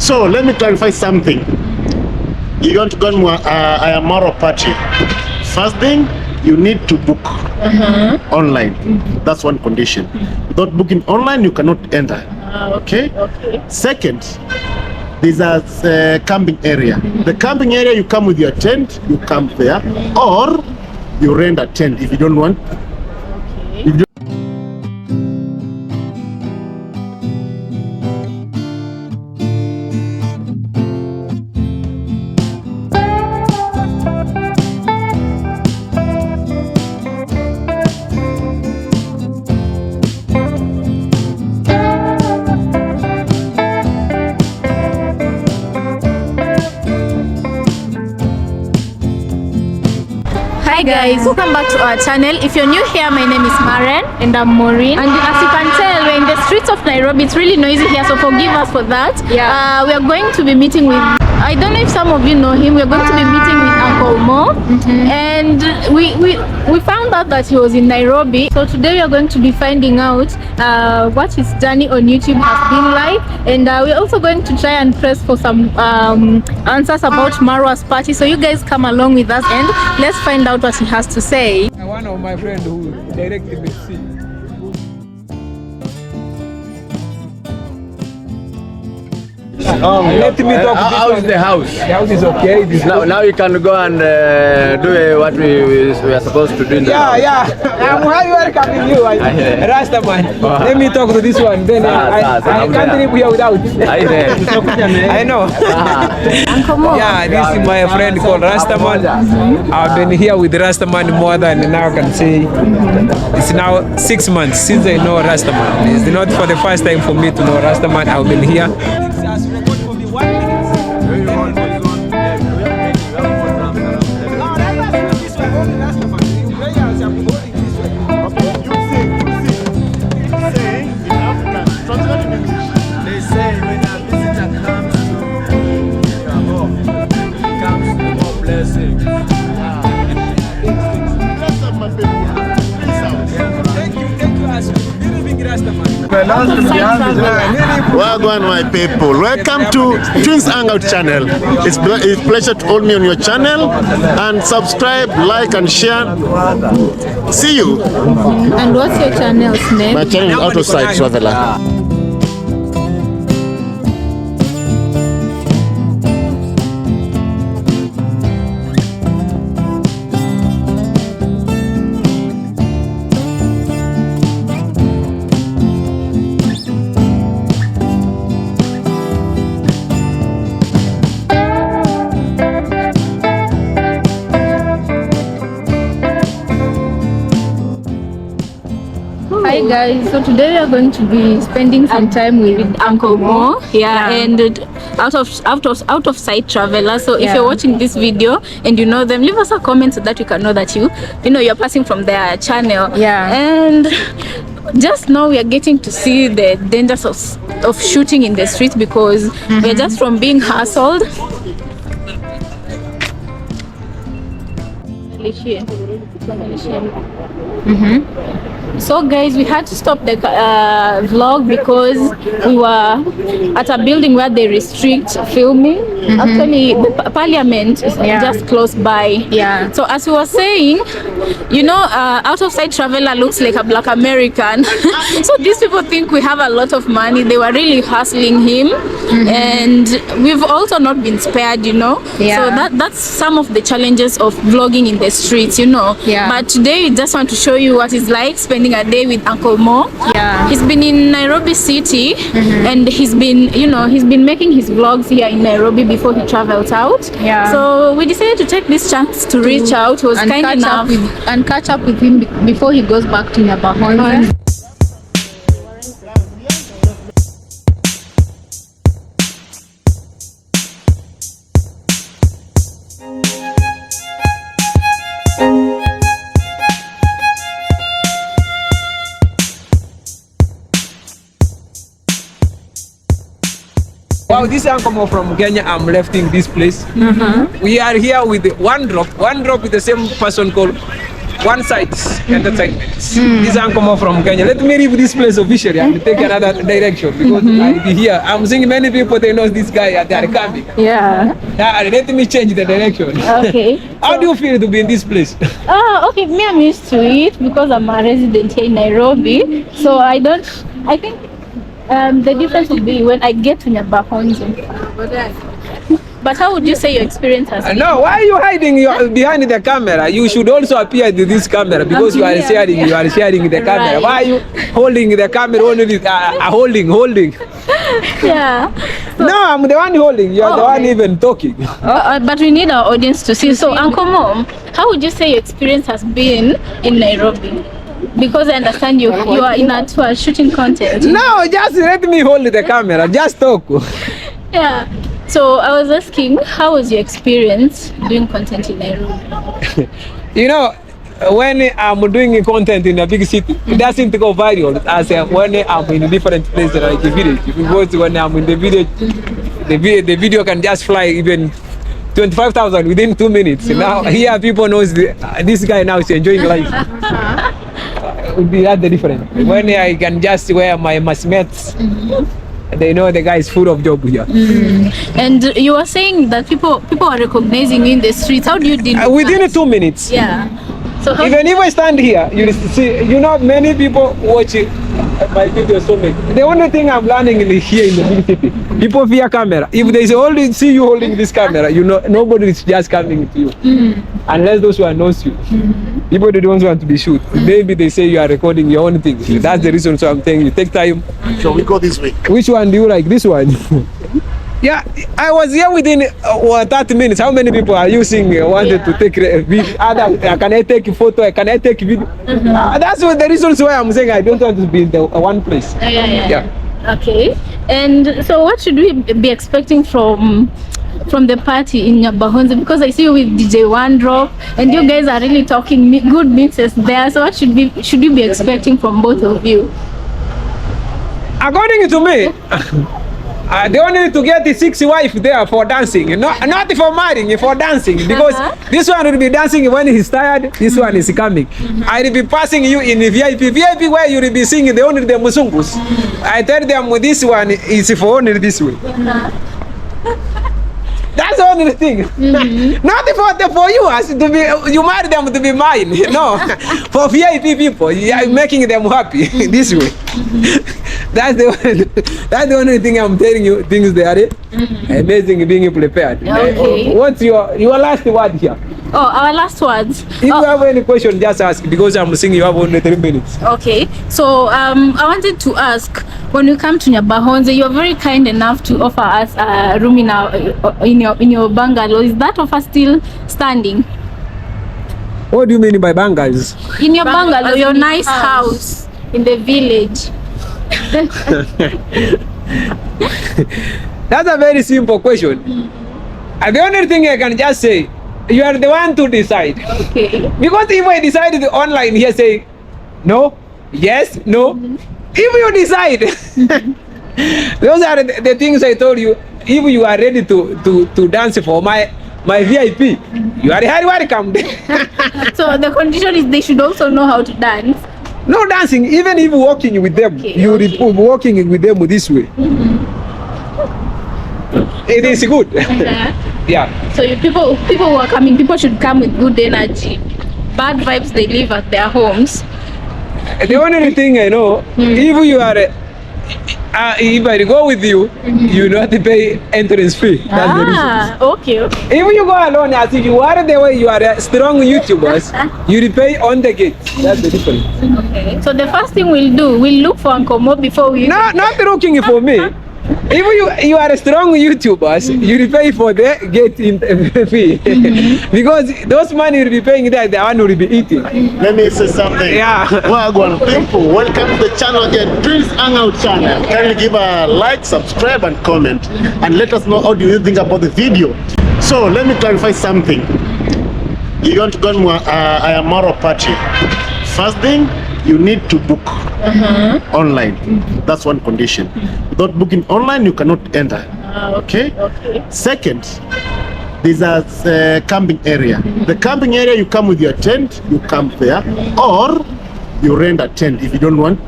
So let me clarify something. You want to go to a Marwa party. First thing, you need to book online. That's one condition. Without booking online, you cannot enter. Okay? Second, there's a camping area. The camping area, you come with your tent, you camp there, or you rent a tent if you don't want. If you Hi guys, welcome back to our channel. If you're new here, my name is Maren and I'm Maureen. And as you can tell, we're in the streets of Nairobi. It's really noisy here, so forgive us for that. We are going to be meeting with, I don't know if some of you know him, we're going to be meeting with Uncle Mo. And we found out that he was in Nairobi. So today we are going to be finding out what his journey on YouTube has been like. And we're also going to try and press for some answers about Marwa's party. So you guys come along with us and let's find out what he has to say. One of my friends who directed me to see. Let me talk. How is the house? The house is okay. It is Now you can go and do what we are supposed to do in the house. I'm highly welcoming you, Rastaman. Let me talk to this one. Then I can't live here without. I know. Uncle Mo. Yeah, this is my friend called Rastaman. I've been here with Rastaman more than now I can say. It's now 6 months since I know Rastaman. It's not for the first time for me to know Rastaman. I've been here. Wagwan, my people. Welcome to Twins Hangout channel. It's a pleasure to hold me on your channel and subscribe, like and share. See you. And what's your channel's name? My channel is Out of Sight Traveler. Hi guys, so today we are going to be spending some time with Uncle Mo. And out of sight traveler. So if you're watching this video and you know them, leave us a comment so that we can know that you're passing from their channel. And just now we are getting to see the dangers of shooting in the street because we're just from being hustled. So guys, we had to stop the vlog because we were at a building where they restrict filming. Actually, the parliament is just close by. So as we were saying, out of sight traveler looks like a black American. So these people think we have a lot of money. They were really hustling him, and we've also not been spared. So that's some of the challenges of vlogging in the streets. But today we just want to show you what it's like spending a day with Uncle Mo. He's been in Nairobi City, and he's been making his vlogs here in Nairobi before he travels out. So we decided to take this chance to reach out. He was kind enough and catch up with him before he goes back to Nabahon. Wow, this is Uncle Mo from Kenya. I'm lifting this place. We are here with one drop with the same person called one side entertainment. This uncle from Kenya. Let me leave this place officially and take another direction because I'll be here. I'm seeing many people they know this guy and they are coming. Yeah. Let me change the direction. Okay. How do you feel to be in this place? Okay, me, I'm used to it because I'm a resident here in Nairobi. So I think the difference will be when I get to Nyabahonzo. But how would you say your experience has been? No, why are you hiding behind the camera? You should also appear to this camera because you are sharing the camera. Right. Why are you holding the camera only? Holding. Yeah. No, I'm the one holding. You're the one even talking. But we need our audience to see. So, Uncle Mom, how would you say your experience has been in Nairobi? Because I understand you are in a tour shooting content. No, just let me hold the camera. Just talk. Yeah. So I was asking, how was your experience doing content in Nairobi? You know, when I'm doing content in a big city, it doesn't go viral as when I'm in a different place like a village. Because when I'm in the village, the video can just fly even 25,000 within 2 minutes. Now here people knows this guy now is enjoying life. Would be that the difference. When I can just wear my mates, they know the guy is full of job here. And you were saying that people are recognizing you in the streets. How do you deal with within that? 2 minutes? Yeah. So how Even if I stand here, you see, many people watch my videos so many. The only thing I'm learning here in the big city, people fear camera. If they only see you holding this camera, nobody is just coming to you. Unless those who knows you. People they don't want to be shoot. Maybe they say you are recording your own thing. That's the reason. So I'm telling you, take time. Shall we go this way? Which one do you like? This one? Yeah, I was here within 30 minutes. How many people are using wanted to take a video? Can I take a photo? Can I take a video? That's what the reasons why I'm saying I don't want to be in the one place. Yeah. Okay. And so what should we be expecting from the party in Nyabahonzo? Because I see you with DJ One Drop and you guys are really talking good mixes there. So what should we be expecting from both of you? According to me, they only need to get the 6 wife there for dancing, not for marrying, for dancing. Because this one will be dancing when he's tired, this one is coming. I will be passing you in VIP where you will be singing only the Musungus. I tell them this one is for only this way. That's the only thing. Not for you as to be you marry them to be mine. No, for VIP people, you are making them happy this way. That's the only thing I'm telling you. Things they are amazing being prepared. Okay. What's your last word here? Oh, our last words. If you have any question, just ask because I'm seeing you have only 3 minutes. Okay, so I wanted to ask, when we come to Nyabahonzo, you're very kind enough to offer us a room in your bungalow. Is that offer still standing? What do you mean by bangers? In your bungalow, your nice house in the village. That's a very simple question. And the only thing I can just say, you are the one to decide. Okay. Because if I decided online here say no, yes, no. If you decide, those are the things I told you. If you are ready to dance for my VIP, you are very welcome. So the condition is they should also know how to dance. No dancing, even if walking with them, you will be walking with them this way. It is good. Yeah. So people who are coming, people should come with good energy. Bad vibes they leave at their homes. The only thing I know, if you are, if I go with you, you don't have to pay entrance fee. That's the reason. Okay. If you go alone, as if you are the way you are a strong YouTubers, you will pay on the gate. That's the difference. Okay. So the first thing we'll do, we'll look for Uncle Mo before we. No, not looking for me. If you are a strong YouTubers, you will pay for the gate in fee. Because those money will be paying there, the one will be eating. Let me say something. Yeah. Wagwan people, welcome to the channel again, Prince Hangout channel. Kindly give a like, subscribe and comment and let us know how do you think about the video. So let me clarify something. You want to go to a Marwa party. First thing, you need to book online. That's one condition. Without booking online, you cannot enter. Okay? Second, there's a camping area. The camping area, you come with your tent, you camp there, or you rent a tent if you don't want.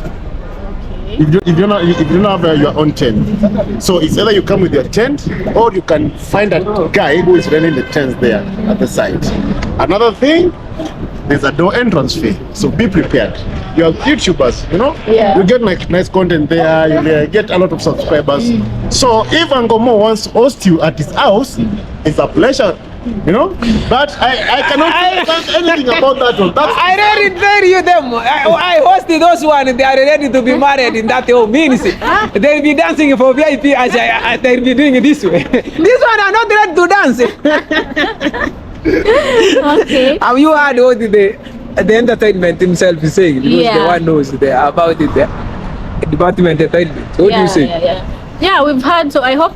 If you don't have your own tent. So it's either you come with your tent, or you can find a guy who is renting the tents there at the site. Another thing, there's a door entrance fee, so be prepared. You are YouTubers, you know. Yeah. You get nice content there. You get a lot of subscribers. So if Angomo wants to host you at his house, it's a pleasure. You know, but I cannot say anything about that one. I already tell you them. I hosted those one. They are ready to be married in that whole means. They'll be dancing for VIP as they'll be doing it this way. This one are not ready to dance. Okay. Have you heard what the entertainment himself is saying? Because the one knows about it. The department entertainment. So what do you say? Yeah, we've heard. So I hope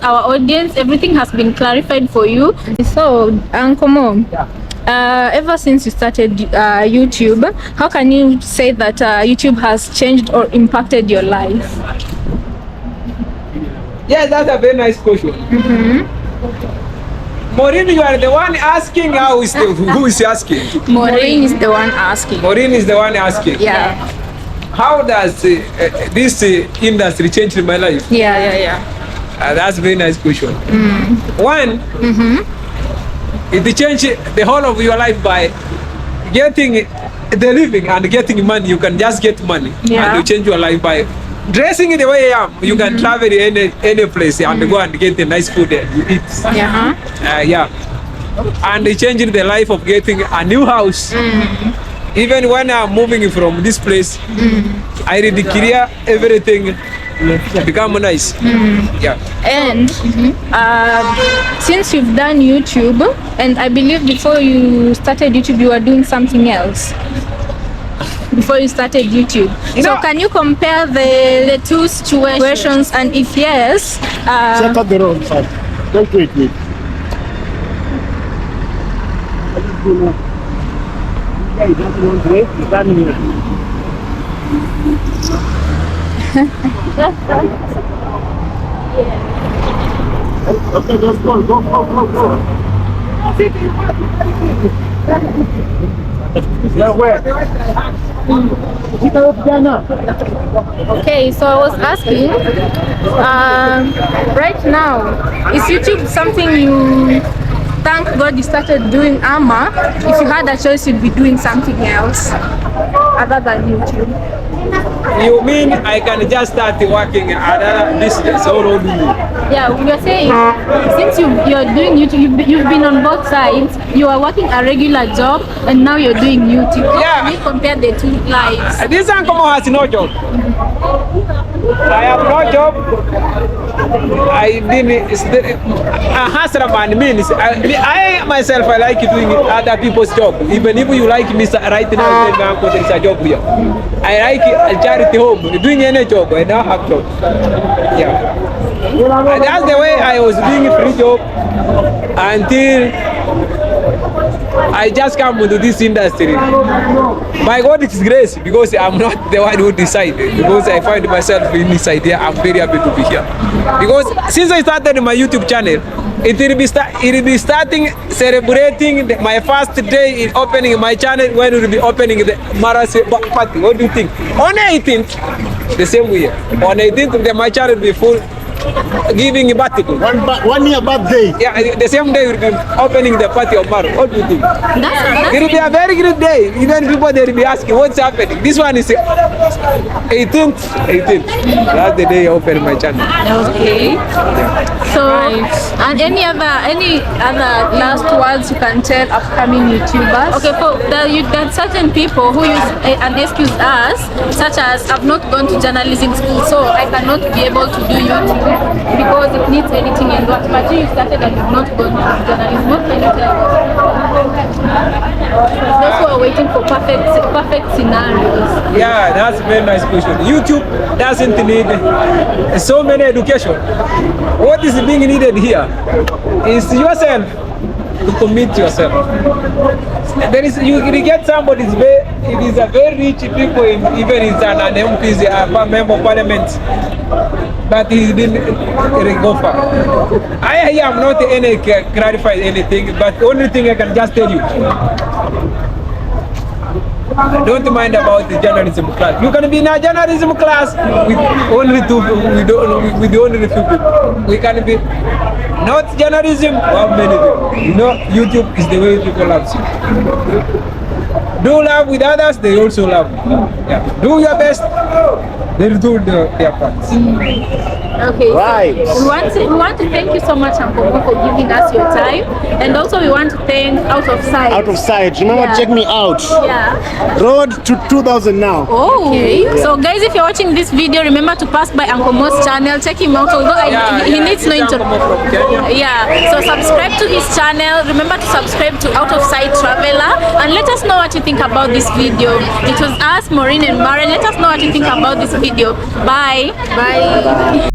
our audience, everything has been clarified for you. So, Uncle Mo, ever since you started YouTube, how can you say that YouTube has changed or impacted your life? Yes, that's a very nice question. Maureen, you are the one asking. Who is asking? Maureen is the one asking. Maureen is the one asking. Yeah. How does this industry change my life? Yeah. That's a very nice question. One, it changed the whole of your life by getting the living and getting money. You can just get money and you change your life by dressing the way I am. You can travel any place and go and get the nice food you eat. And changing the life of getting a new house. Even when I'm moving from this place, I really clear everything become nice. And since you've done YouTube, and I believe before you started YouTube, you were doing something else. Before you started YouTube, so can you compare the two situations? And if yes, check out the road side. Don't wait. Okay, let's go. Okay, so I was asking, right now, is YouTube something you thank God you started doing, Ama? If you had a choice, you'd be doing something else other than YouTube? You mean I can just start working at a business or do you? Yeah, we are saying since you're doing YouTube, you've been on both sides. You are working a regular job and now you're doing YouTube. How can you compare the two lives? This uncle has no job. I have no job. I didn't. Hasraman means I myself I like doing other people's job. Even if you like me right now, there is a job here. I like a charity home. Doing any job, I now have job. And that's the way I was doing a free job until I just come into this industry. By God, it's grace because I'm not the one who decided. Because I find myself in this idea, I'm very happy to be here. Because since I started my YouTube channel, it will be starting celebrating my first day in opening my channel when we will be opening the Marwa party. What do you think? On 18th, the same way. On 18th, my channel will be full. Giving a birthday. 1 year birthday. Yeah, the same day we'll be opening the party of Marwa. What do you think? It will be a very good day. Even people they will be asking what's happening. This one is 18th. That's the day I open my channel. Okay. So, and any other last words you can tell upcoming YouTubers? Okay, for there are certain people who use an excuse as such as I've not gone to journalism school, so I cannot be able to do YouTube because it needs editing and what. But you started and you've not gone to journalism. What can you tell us? Those who are waiting for perfect scenarios. Yeah, that's a very nice question. YouTube doesn't need so many education. What is being needed here is yourself to commit yourself. There is you get somebody it is a very rich people even is an MP, is a member of parliament, but he didn't go far. I am not any clarify anything, but the only thing I can just tell you, don't mind about the journalism class. You can be in a journalism class with only with the only few people. We can be not journalism, how many people? You know, YouTube is the way people love you. Do love with others, they also love you. Yeah. Do your best, they'll do their parts. Okay, Right. so we want to thank you so much, Uncle Mo, for giving us your time, and also we want to thank Out of Sight. Out of Sight. Remember, Yeah. check me out. Yeah. Road to 2000 now. Oh, okay. So guys, if you're watching this video, remember to pass by Uncle Mo's channel, check him out. Although he needs no introduction. Yeah. So subscribe to his channel. Remember to subscribe to Out of Sight Traveler, and let us know what you think about this video. It was us, Maureen and Maren. Let us know what you think about this video. Bye. Bye.